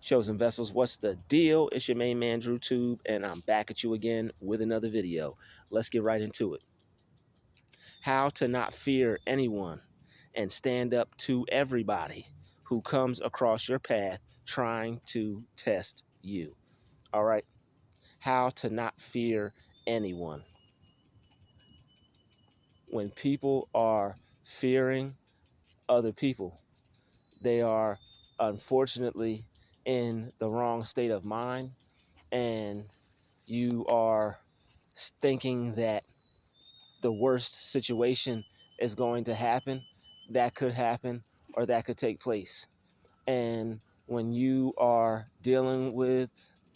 Chosen Vessels, what's the deal? It's your main man, Druuill, and I'm back at you again with another video. Let's get right into it. How to not fear anyone and stand up to everybody who comes across your path trying to test you. All right? How to not fear anyone. When people are fearing other people, they are unfortunately in the wrong state of mind, and you are thinking that the worst situation is going to happen, that could happen, or that could take place. And when you are dealing with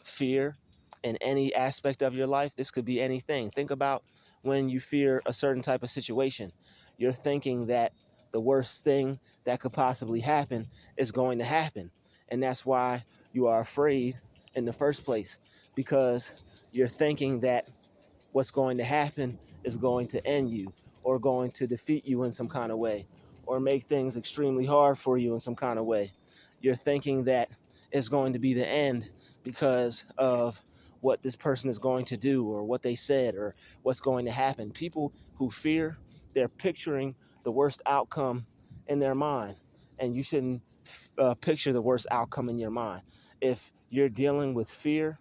fear in any aspect of your life, this could be anything. Think about when you fear a certain type of situation. You're thinking that the worst thing that could possibly happen is going to happen. And that's why you are afraid in the first place, because you're thinking that what's going to happen is going to end you or going to defeat you in some kind of way or make things extremely hard for you in some kind of way. You're thinking that it's going to be the end because of what this person is going to do or what they said or what's going to happen. People who fear, they're picturing the worst outcome in their mind, and you shouldn't picture the worst outcome in your mind. If you're dealing with fear,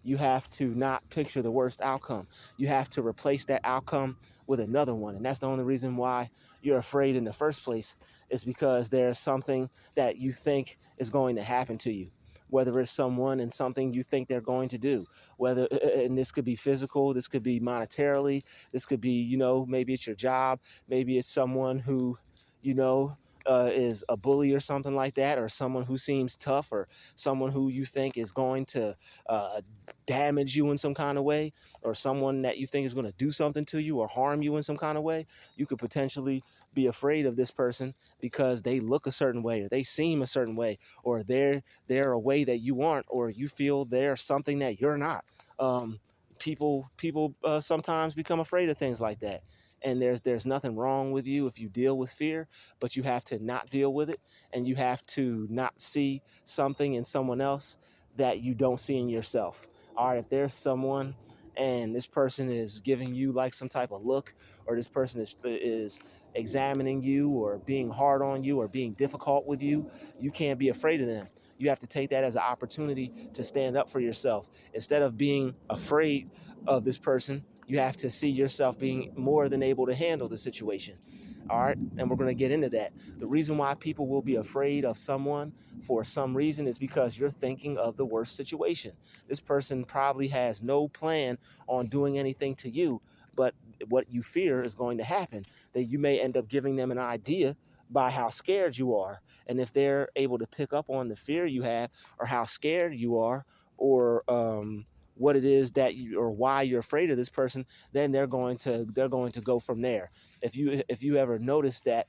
you have to not picture the worst outcome. You have to replace that outcome with another one. And that's the only reason why you're afraid in the first place, is because there's something that you think is going to happen to you. Whether it's someone and something you think they're going to do, and this could be physical, this could be monetarily, this could be, maybe it's your job, maybe it's someone who, you know, is a bully or something like that, or someone who seems tough, or someone who you think is going to damage you in some kind of way, or someone that you think is going to do something to you or harm you in some kind of way. You could potentially be afraid of this person because they look a certain way, or they seem a certain way, or they're a way that you aren't, or you feel they're something that you're not. People sometimes become afraid of things like that. And there's nothing wrong with you if you deal with fear, but you have to not deal with it, and you have to not see something in someone else that you don't see in yourself. All right, if there's someone and this person is giving you like some type of look, or this person is examining you or being hard on you or being difficult with you, you can't be afraid of them. You have to take that as an opportunity to stand up for yourself. Instead of being afraid of this person, you have to see yourself being more than able to handle the situation. All right, and we're going to get into that. The reason why people will be afraid of someone for some reason is because you're thinking of the worst situation. This person probably has no plan on doing anything to you, but what you fear is going to happen, that you may end up giving them an idea by how scared you are. And if they're able to pick up on the fear you have, or how scared you are, or what it is that you, or why you're afraid of this person, then they're going to go from there. If you ever notice that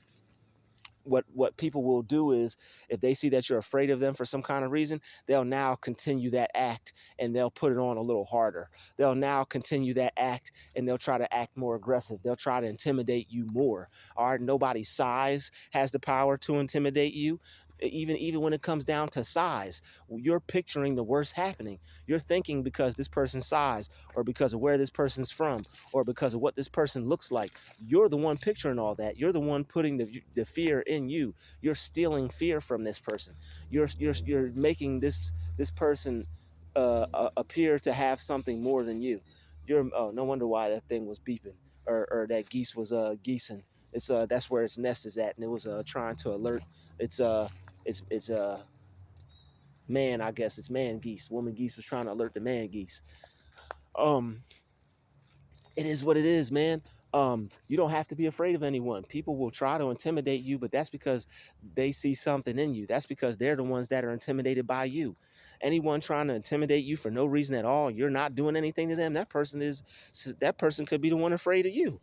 what people will do is, if they see that you're afraid of them for some kind of reason, they'll now continue that act, and they'll put it on a little harder. They'll now continue that act, and they'll try to act more aggressive. They'll try to intimidate you more. All right, nobody's size has the power to intimidate you. Even when it comes down to size, you're picturing the worst happening. You're thinking, because this person's size, or because of where this person's from, or because of what this person looks like, you're the one picturing all that. You're the one putting the fear in you. You're stealing fear from this person. You're making this person appear to have something more than you. No wonder why that thing was beeping, or that geese was geesing. It's that's where its nest is at, and it was trying to alert its man. I guess it's man geese. Woman geese was trying to alert the man geese. Um, it is what it is, man. You don't have to be afraid of anyone. People will try to intimidate you, but that's because they see something in you. That's because they're the ones that are intimidated by you. Anyone trying to intimidate you for no reason at all, you're not doing anything to them. That person could be the one afraid of you.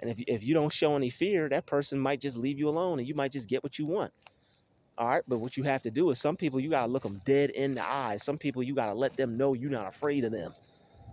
And if you don't show any fear, that person might just leave you alone, and you might just get what you want. All right, but what you have to do is, some people you gotta look them dead in the eyes. Some people you gotta let them know you're not afraid of them.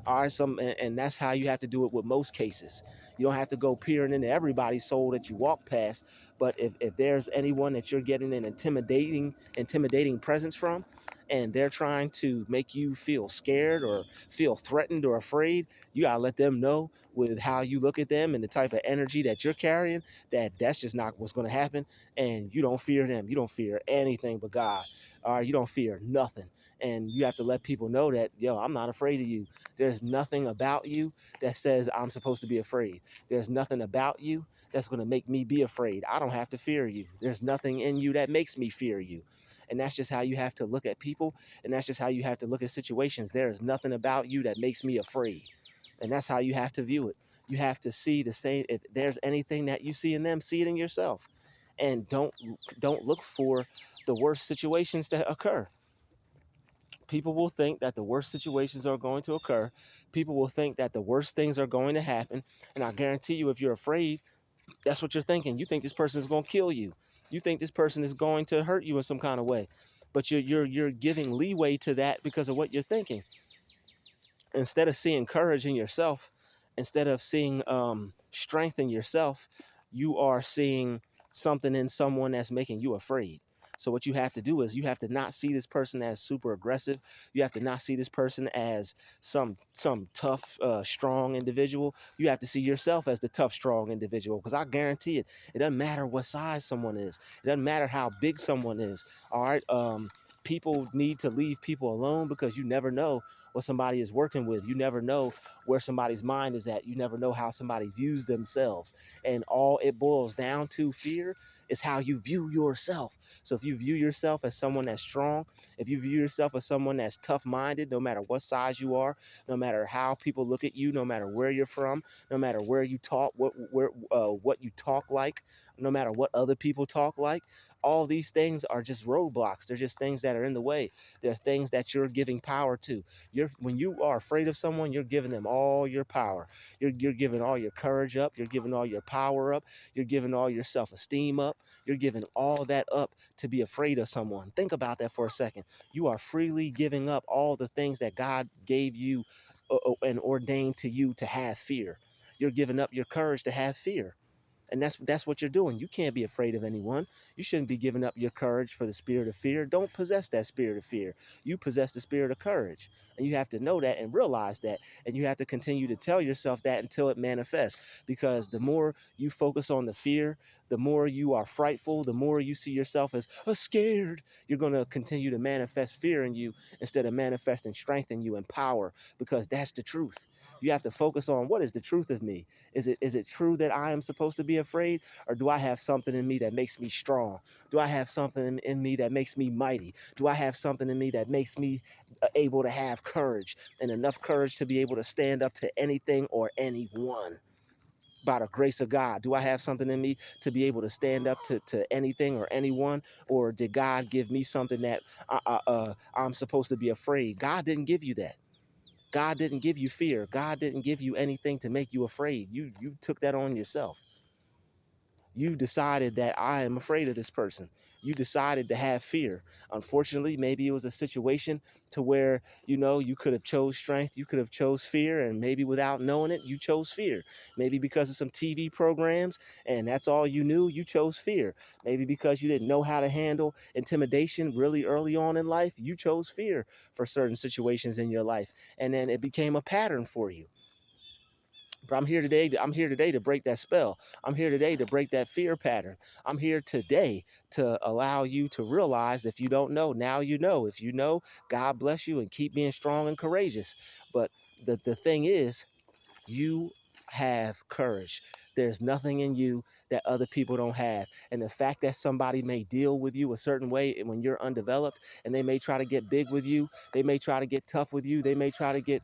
All right, and that's how you have to do it with most cases. You don't have to go peering into everybody's soul that you walk past, but if there's anyone that you're getting an intimidating presence from, and they're trying to make you feel scared or feel threatened or afraid, you gotta let them know with how you look at them and the type of energy that you're carrying that that's just not what's going to happen. And you don't fear them. You don't fear anything but God. All right, you don't fear nothing. And you have to let people know that, yo, I'm not afraid of you. There's nothing about you that says I'm supposed to be afraid. There's nothing about you that's going to make me be afraid. I don't have to fear you. There's nothing in you that makes me fear you. And that's just how you have to look at people. And that's just how you have to look at situations. There is nothing about you that makes me afraid. And that's how you have to view it. You have to see the same. If there's anything that you see in them, see it in yourself. And don't look for the worst situations that occur. People will think that the worst situations are going to occur. People will think that the worst things are going to happen. And I guarantee you, if you're afraid, that's what you're thinking. You think this person is going to kill you. You think this person is going to hurt you in some kind of way. But you're giving leeway to that because of what you're thinking. Instead of seeing courage in yourself, instead of seeing strength in yourself, you are seeing something in someone that's making you afraid. So what you have to do is you have to not see this person as super aggressive. You have to not see this person as some tough, strong individual. You have to see yourself as the tough, strong individual. Because I guarantee it, it doesn't matter what size someone is. It doesn't matter how big someone is. All right. People need to leave people alone because you never know what somebody is working with. You never know where somebody's mind is at. You never know how somebody views themselves. And all it boils down to, fear, is how you view yourself. So if you view yourself as someone that's strong, if you view yourself as someone that's tough-minded, no matter what size you are, no matter how people look at you, no matter where you're from, no matter where you talk, what you talk like, no matter what other people talk like, all these things are just roadblocks. They're just things that are in the way. They're things that you're giving power to. When you are afraid of someone, you're giving them all your power. You're giving all your courage up. You're giving all your power up. You're giving all your self-esteem up. You're giving all that up to be afraid of someone. Think about that for a second. You are freely giving up all the things that God gave you and ordained to you to have fear. You're giving up your courage to have fear. And that's what you're doing. You can't be afraid of anyone. You shouldn't be giving up your courage for the spirit of fear. Don't possess that spirit of fear. You possess the spirit of courage. And you have to know that and realize that. And you have to continue to tell yourself that until it manifests. Because the more you focus on the fear, the more you are frightful, the more you see yourself as scared, you're going to continue to manifest fear in you instead of manifesting strength in you and power, because that's the truth. You have to focus on, what is the truth of me? Is it true that I am supposed to be afraid, or do I have something in me that makes me strong? Do I have something in me that makes me mighty? Do I have something in me that makes me able to have courage, and enough courage to be able to stand up to anything or anyone? By the grace of God, do I have something in me to be able to stand up to anything or anyone? Or did God give me something that I'm supposed to be afraid? God didn't give you that. God didn't give you fear. God didn't give you anything to make you afraid. You took that on yourself. You decided that I am afraid of this person. You decided to have fear. Unfortunately, maybe it was a situation to where, you could have chose strength, you could have chose fear, and maybe without knowing it, you chose fear. Maybe because of some TV programs and that's all you knew, you chose fear. Maybe because you didn't know how to handle intimidation really early on in life, you chose fear for certain situations in your life. And then it became a pattern for you. But I'm here today to break that spell. I'm here today to break that fear pattern. I'm here today to allow you to realize, if you don't know, now you know. If you know, God bless you and keep being strong and courageous. But the thing is, you have courage. There's nothing in you that other people don't have. And the fact that somebody may deal with you a certain way when you're undeveloped, and they may try to get big with you, they may try to get tough with you, they may try to get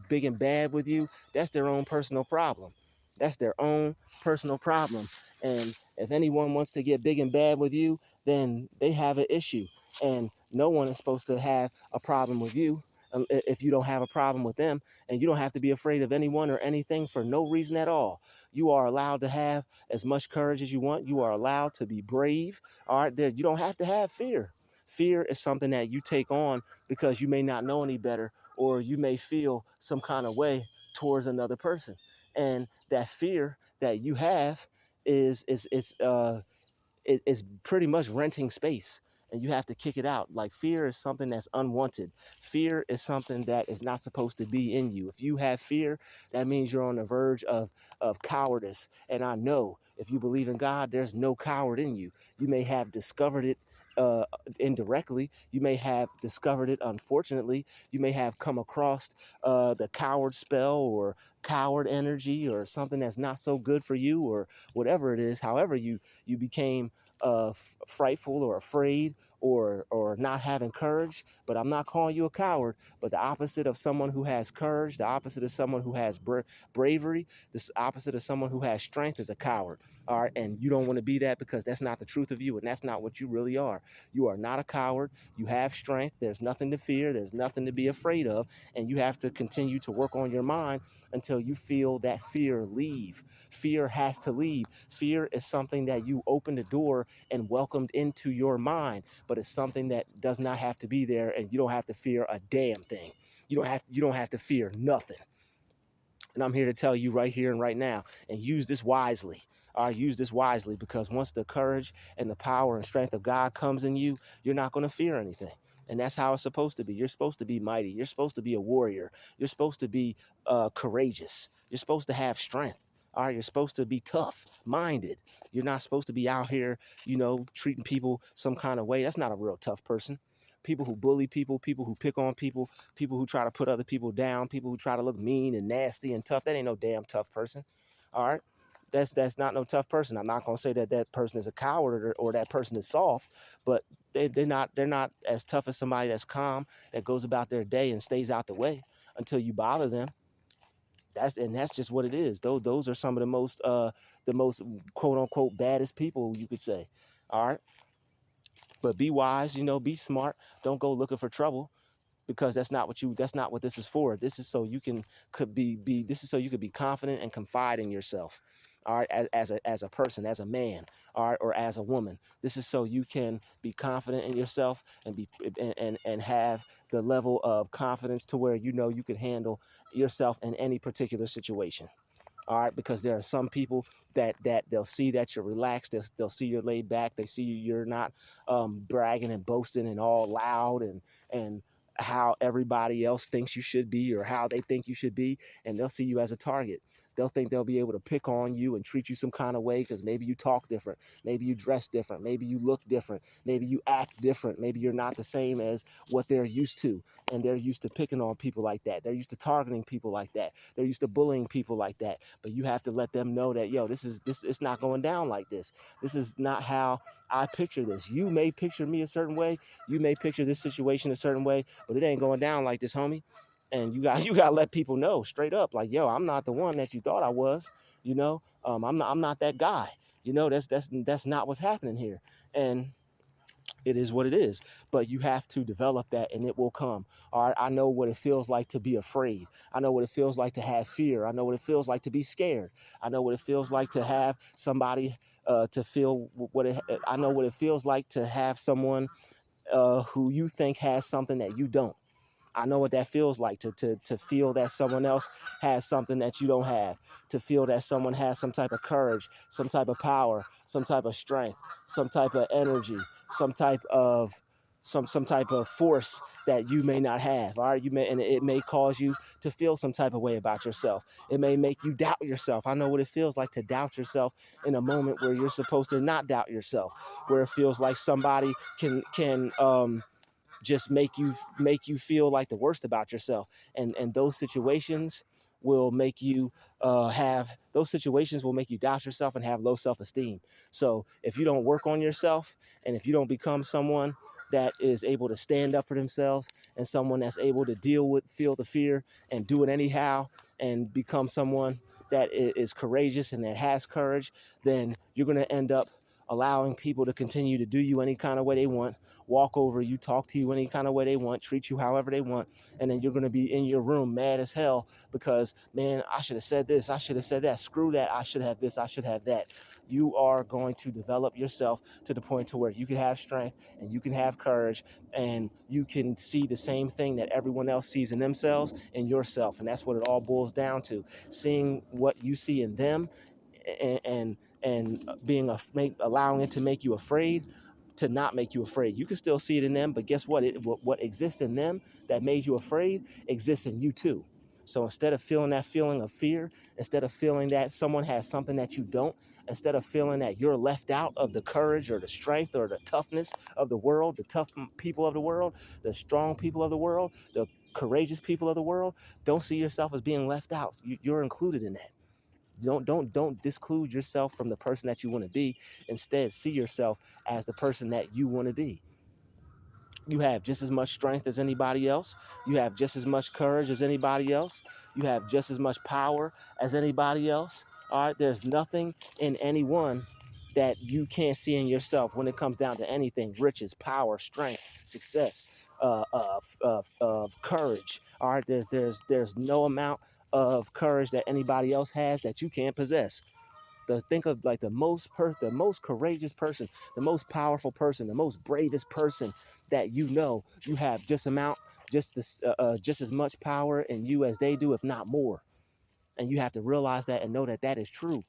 big and bad with you, that's their own personal problem. That's their own personal problem. And if anyone wants to get big and bad with you, then they have an issue. And no one is supposed to have a problem with you if you don't have a problem with them. And you don't have to be afraid of anyone or anything for no reason at all. You are allowed to have as much courage as you want. You are allowed to be brave. All right, there. You don't have to have fear. Fear is something that you take on because you may not know any better, or you may feel some kind of way towards another person. And that fear that you have is pretty much renting space. and you have to kick it out. Like, fear is something that's unwanted. Fear is something that is not supposed to be in you. If you have fear, that means you're on the verge of cowardice. And I know if you believe in God, there's no coward in you. You may have discovered it uh, indirectly. You may have discovered it unfortunately. You may have come across the coward spell or coward energy or something that's not so good for you or whatever it is. However, you became frightful or afraid or not having courage. But I'm not calling you a coward. But the opposite of someone who has courage, the opposite of someone who has bravery, the opposite of someone who has strength is a coward. All right, and you don't want to be that because that's not the truth of you, and that's not what you really are. You are not a coward. You have strength. There's nothing to fear. There's nothing to be afraid of, and you have to continue to work on your mind until you feel that fear leave. Fear has to leave. Fear is something that you open the door and welcomed into your mind, but it's something that does not have to be there, and you don't have to fear a damn thing. You don't have to fear nothing. And I'm here to tell you right here and right now, and use this wisely. Use this wisely, because once the courage and the power and strength of God comes in you, you're not going to fear anything. And that's how it's supposed to be. You're supposed to be mighty. You're supposed to be a warrior. You're supposed to be courageous. You're supposed to have strength. All right, you're supposed to be tough minded. You're not supposed to be out here, treating people some kind of way. That's not a real tough person. People who bully people, people who pick on people who try to put other people down, people who try to look mean and nasty and tough. That ain't no damn tough person. All right. That's not no tough person. I'm not gonna say that that person is a coward or that person is soft, but they're not as tough as somebody that's calm, that goes about their day and stays out the way until you bother them. That's just what it is. Those are some of the most quote unquote baddest people, you could say. All right. But be wise, be smart. Don't go looking for trouble, because that's not what this is for. This is so you can could be this is so you could be confident and confide in yourself. All right, as a person, as a man, all right, or as a woman. This is so you can be confident in yourself and be and have the level of confidence to where you can handle yourself in any particular situation. All right, because there are some people that they'll see that you're relaxed, they'll see you're laid back, they see you're not bragging and boasting and all loud and how everybody else thinks you should be or how they think you should be, and they'll see you as a target. They'll think they'll be able to pick on you and treat you some kind of way because maybe you talk different, maybe you dress different, maybe you look different, maybe you act different, maybe you're not the same as what they're used to, and they're used to picking on people like that. They're used to targeting people like that. They're used to bullying people like that. But you have to let them know that, this it's not going down like this. This is not how I picture this. You may picture me a certain way. You may picture this situation a certain way, but it ain't going down like this, homie. And you got to let people know straight up, like, I'm not the one that you thought I was. I'm not that guy. That's not what's happening here. And it is what it is. But you have to develop that, and it will come. All right. I know what it feels like to be afraid. I know what it feels like to have fear. I know what it feels like to be scared. I know what it feels like to have somebody to feel I know what it feels like to have someone who you think has something that you don't. I know what that feels like to feel that someone else has something that you don't have, to feel that someone has some type of courage, some type of power, some type of strength, some type of energy, some type of force that you may not have. All right, and it may cause you to feel some type of way about yourself. It may make you doubt yourself. I know what it feels like to doubt yourself in a moment where you're supposed to not doubt yourself, where it feels like somebody can just make you feel like the worst about yourself, and those situations will make you doubt yourself and have low self-esteem. So if you don't work on yourself, and if you don't become someone that is able to stand up for themselves, and someone that's able to feel the fear and do it anyhow, and become someone that is courageous and that has courage, then you're going to end up allowing people to continue to do you any kind of way they want, walk over you, talk to you any kind of way they want, treat you however they want, and then you're going to be in your room mad as hell because, man, I should have said this, I should have said that, screw that, I should have this, I should have that. You are going to develop yourself to the point to where you can have strength and you can have courage, and you can see the same thing that everyone else sees in themselves and yourself. And that's what it all boils down to: seeing what you see in them, and allowing it to make you afraid, to not make you afraid. You can still see it in them, but guess what? What exists in them that made you afraid exists in you too. So instead of feeling that feeling of fear, instead of feeling that someone has something that you don't, instead of feeling that you're left out of the courage or the strength or the toughness of the world, the tough people of the world, the strong people of the world, the courageous people of the world, don't see yourself as being left out. You're included in that. Don't disclude yourself from the person that you want to be. Instead, see yourself as the person that you want to be. You have just as much strength as anybody else. You have just as much courage as anybody else. You have just as much power as anybody else. All right, there's nothing in anyone that you can't see in yourself when it comes down to anything: riches, power, strength, success, courage. All right, there's no amount of courage that anybody else has that you can't possess. Think of like the most courageous person, the most powerful person, the most bravest person that you know. You have just as much power in you as they do, if not more. And you have to realize that and know that that is true.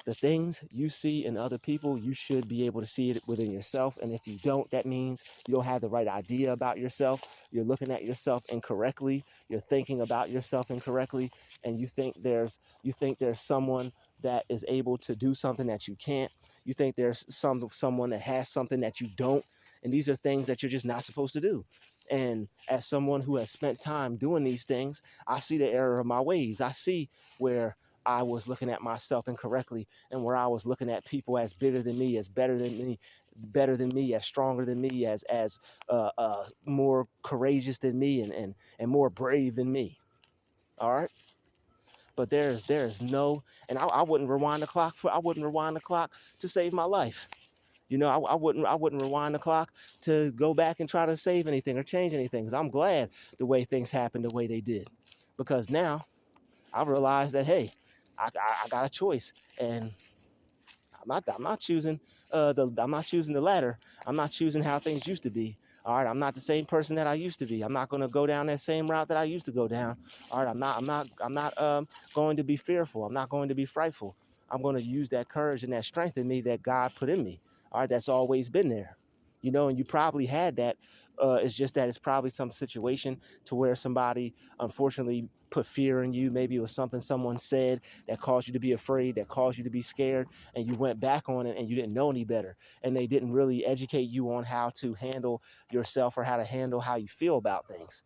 The things you see in other people, you should be able to see it within yourself. And if you don't, that means you don't have the right idea about yourself. You're looking at yourself incorrectly. You're thinking about yourself incorrectly. And you think there's someone that is able to do something that you can't. You think there's someone that has something that you don't. And these are things that you're just not supposed to do. And as someone who has spent time doing these things, I see the error of my ways. I see where I was looking at myself incorrectly, and where I was looking at people as bigger than me, as better than me, as stronger than me, as more courageous than me, and more brave than me. All right, but there's no, and I wouldn't rewind the clock to save my life. You know, I wouldn't rewind the clock to go back and try to save anything or change anything. Because I'm glad the way things happened the way they did, because now I realized that, hey, I got a choice, and I'm not choosing I'm not choosing the latter. I'm not choosing how things used to be. All right, I'm not the same person that I used to be. I'm not going to go down that same route that I used to go down. All right, I'm not going to be fearful. I'm not going to be frightful. I'm going to use that courage and that strength in me that God put in me. All right, that's always been there. You know, and you probably had that. It's just that it's probably some situation to where somebody unfortunately put fear in you. Maybe it was something someone said that caused you to be afraid, that caused you to be scared, and you went back on it and you didn't know any better. And they didn't really educate you on how to handle yourself or how to handle how you feel about things.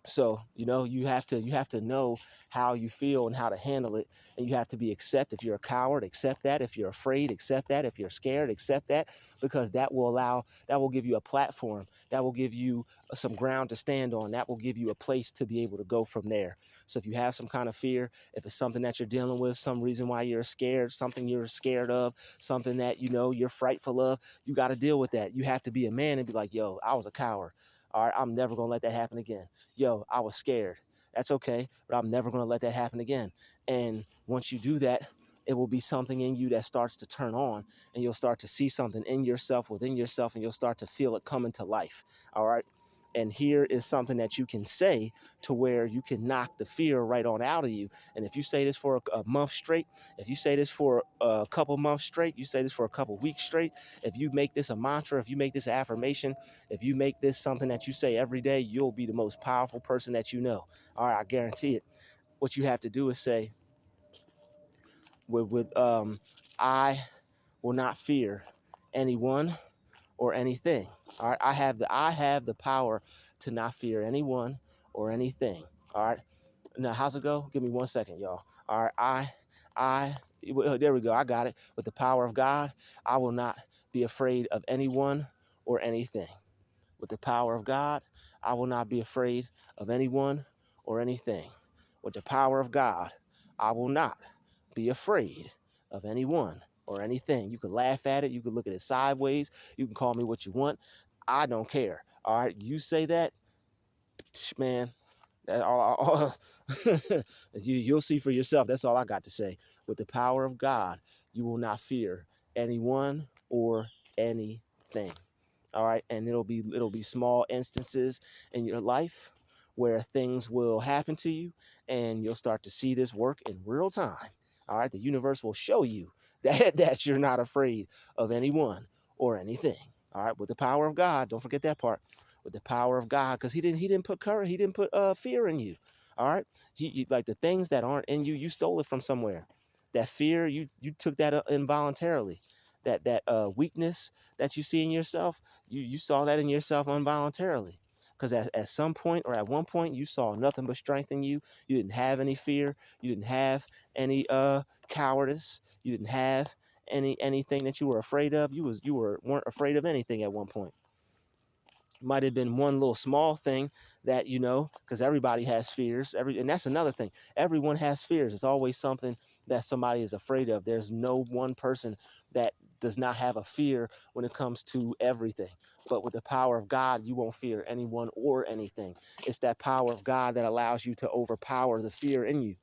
So, you know, you have to know how you feel and how to handle it. And you have to be accept. If you're a coward, accept that. If you're afraid, accept that. If you're scared, accept that, because that will give you a platform. That will give you some ground to stand on. That will give you a place to be able to go from there. So if you have some kind of fear, if it's something that you're dealing with, some reason why you're scared, something you're scared of, something that, you know, you're frightful of, you got to deal with that. You have to be a man and be like, yo, I was a coward. All right, I'm never going to let that happen again. Yo, I was scared. That's okay, but I'm never going to let that happen again. And once you do that, it will be something in you that starts to turn on, and you'll start to see something in yourself, within yourself, and you'll start to feel it coming to life. All right. And here is something that you can say to where you can knock the fear right on out of you. And if you say this for a month straight, if you say this for a couple months straight, you say this for a couple weeks straight, if you make this a mantra, if you make this an affirmation, if you make this something that you say every day, you'll be the most powerful person that you know. All right, I guarantee it. What you have to do is say, I will not fear anyone or anything. All right, I have the power to not fear anyone or anything. All right. Now, how's it go? Give me 1 second, y'all. All right, there we go. I got it. With the power of God, I will not be afraid of anyone or anything. With the power of God, I will not be afraid of anyone or anything. With the power of God, I will not be afraid of anyone or anything. You can laugh at it. You can look at it sideways. You can call me what you want. I don't care. All right. You say that, man, that you'll see for yourself. That's all I got to say. With the power of God, you will not fear anyone or anything. All right, and it'll be small instances in your life where things will happen to you, and you'll start to see this work in real time. All right. The universe will show you that you're not afraid of anyone or anything. All right. With the power of God. Don't forget that part. With the power of God, because he didn't put courage, he didn't put fear in you. All right. He like the things that aren't in you, you stole it from somewhere. That fear, you took that involuntarily. That weakness that you see in yourself, you saw that in yourself involuntarily. Because at some point or at one point you saw nothing but strength in you. You didn't have any fear. You didn't have any cowardice. You didn't have anything that you were afraid of. You weren't afraid of anything at one point. Might have been one little small thing that, because everybody has fears. And that's another thing. Everyone has fears. It's always something that somebody is afraid of. There's no one person that does not have a fear when it comes to everything. But with the power of God, you won't fear anyone or anything. It's that power of God that allows you to overpower the fear in you.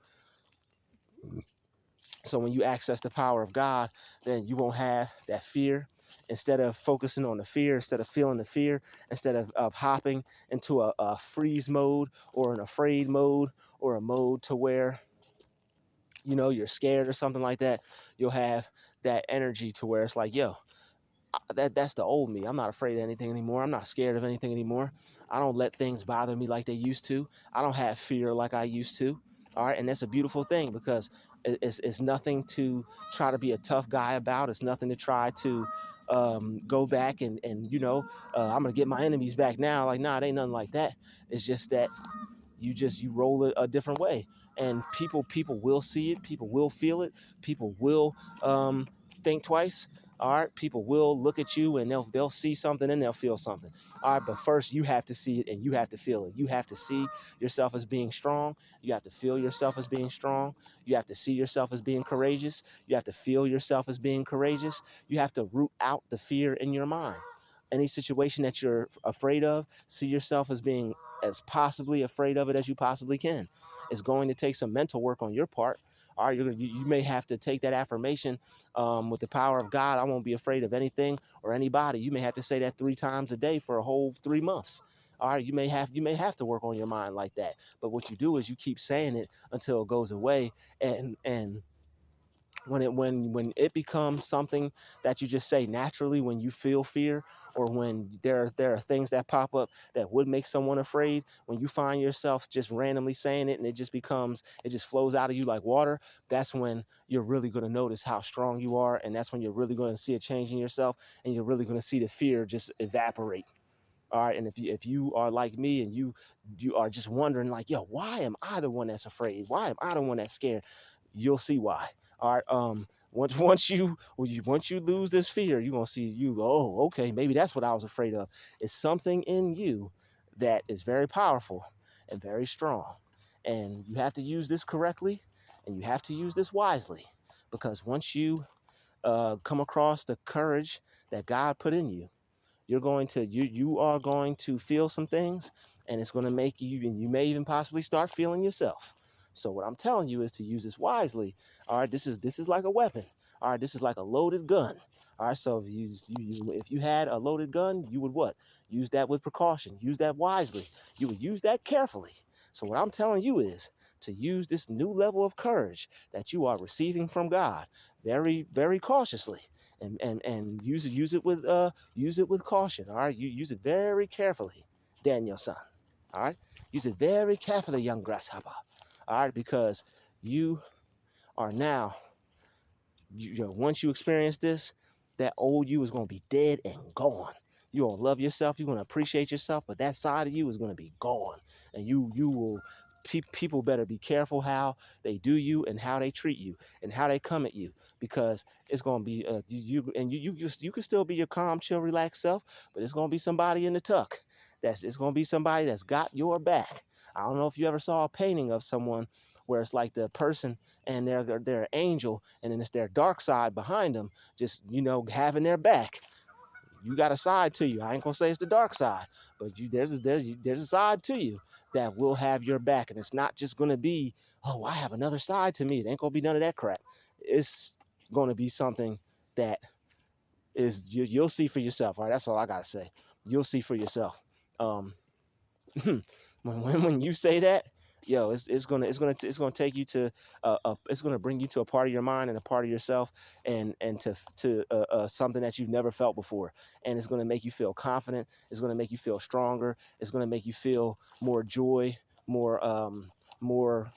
So when you access the power of God, then you won't have that fear. Instead of focusing on the fear, instead of feeling the fear, instead of hopping into a freeze mode or an afraid mode or a mode to where, you're scared or something like that, you'll have that energy to where it's like, yo, that's the old me. I'm not afraid of anything anymore. I'm not scared of anything anymore. I don't let things bother me like they used to. I don't have fear like I used to. All right. And that's a beautiful thing because it's nothing to try to be a tough guy about. It's nothing to try to go back and I'm going to get my enemies back now. Like, nah, it ain't nothing like that. It's just that you roll it a different way, and people will see it, people will feel it, people will think twice. All right, people will look at you and they'll see something and they'll feel something. All right, but first you have to see it and you have to feel it. You have to see yourself as being strong. You have to feel yourself as being strong. You have to see yourself as being courageous. You have to feel yourself as being courageous. You have to root out the fear in your mind. Any situation that you're afraid of, see yourself as being as possibly afraid of it as you possibly can. It's going to take some mental work on your part. All right, you may have to take that affirmation with the power of God. I won't be afraid of anything or anybody. You may have to say that 3 times a day for a whole 3 months. All right, you may have to work on your mind like that. But what you do is you keep saying it until it goes away, and when it becomes something that you just say naturally when you feel fear, or when there are things that pop up that would make someone afraid, when you find yourself just randomly saying it and it just flows out of you like water, that's when you're really going to notice how strong you are, and that's when you're really going to see a change in yourself, and you're really going to see the fear just evaporate. All right. And if you are like me and you are just wondering like, yo, why am I the one that's afraid? Why am I the one that's scared? You'll see why. All right. Once you lose this fear, you're gonna see you go, oh, okay, maybe that's what I was afraid of. It's something in you that is very powerful and very strong. And you have to use this correctly, and you have to use this wisely. Because once you come across the courage that God put in you, you are going to feel some things, and it's going to make you, and you may even possibly start feeling yourself. So what I'm telling you is to use this wisely. All right, this is like a weapon. All right, this is like a loaded gun. All right, so if you had a loaded gun, you would what? Use that with precaution. Use that wisely. You would use that carefully. So what I'm telling you is to use this new level of courage that you are receiving from God very, very cautiously, and use it with caution. All right, you use it very carefully, Daniel-san. All right, use it very carefully, young grasshopper. All right, because you are now, once you experience this, that old you is going to be dead and gone. You're going to love yourself. You're going to appreciate yourself, but that side of you is going to be gone. And you will, people better be careful how they do you and how they treat you and how they come at you, because it's going to be, you can still be your calm, chill, relaxed self, but it's going to be somebody in the tuck. It's going to be somebody that's got your back. I don't know if you ever saw a painting of someone where it's like the person and they're an angel, and then it's their dark side behind them, just having their back. You got a side to you. I ain't gonna say it's the dark side, but there's a side to you that will have your back, and it's not just gonna be, oh, I have another side to me. It ain't gonna be none of that crap. It's gonna be something that is you'll see for yourself. All right, that's all I gotta say. You'll see for yourself. When you say that, yo, it's gonna take you to it's gonna bring you to a part of your mind and a part of yourself, and to something that you've never felt before, and it's gonna make you feel confident. It's gonna make you feel stronger. It's gonna make you feel more joy, more more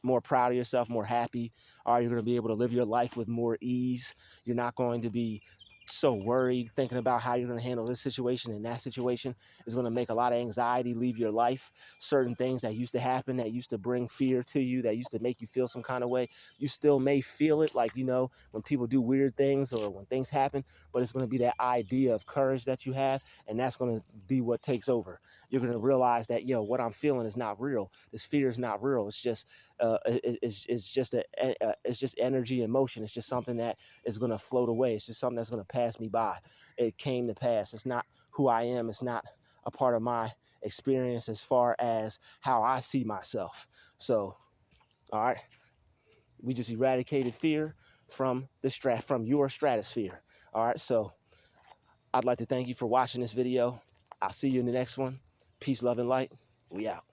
more proud of yourself, more happy. All right, you're going to be able to live your life with more ease. You're not going to be so worried thinking about how you're going to handle this situation and that situation. Is going to make a lot of anxiety leave your life. Certain things that used to happen, that used to bring fear to you, that used to make you feel some kind of way, you still may feel it, like, you know, when people do weird things or when things happen, but it's going to be that idea of courage that you have, and that's going to be what takes over. You're going to realize that, yo, what I'm feeling is not real. This fear is not real. It's just it's just energy and motion. It's just something that is going to float away. It's just something that's going to pass me by. It came to pass. It's not who I am. It's not a part of my experience as far as how I see myself. So, all right, we just eradicated fear from from your stratosphere. All right, so I'd like to thank you for watching this video. I'll see you in the next one. Peace, love, and light. We out.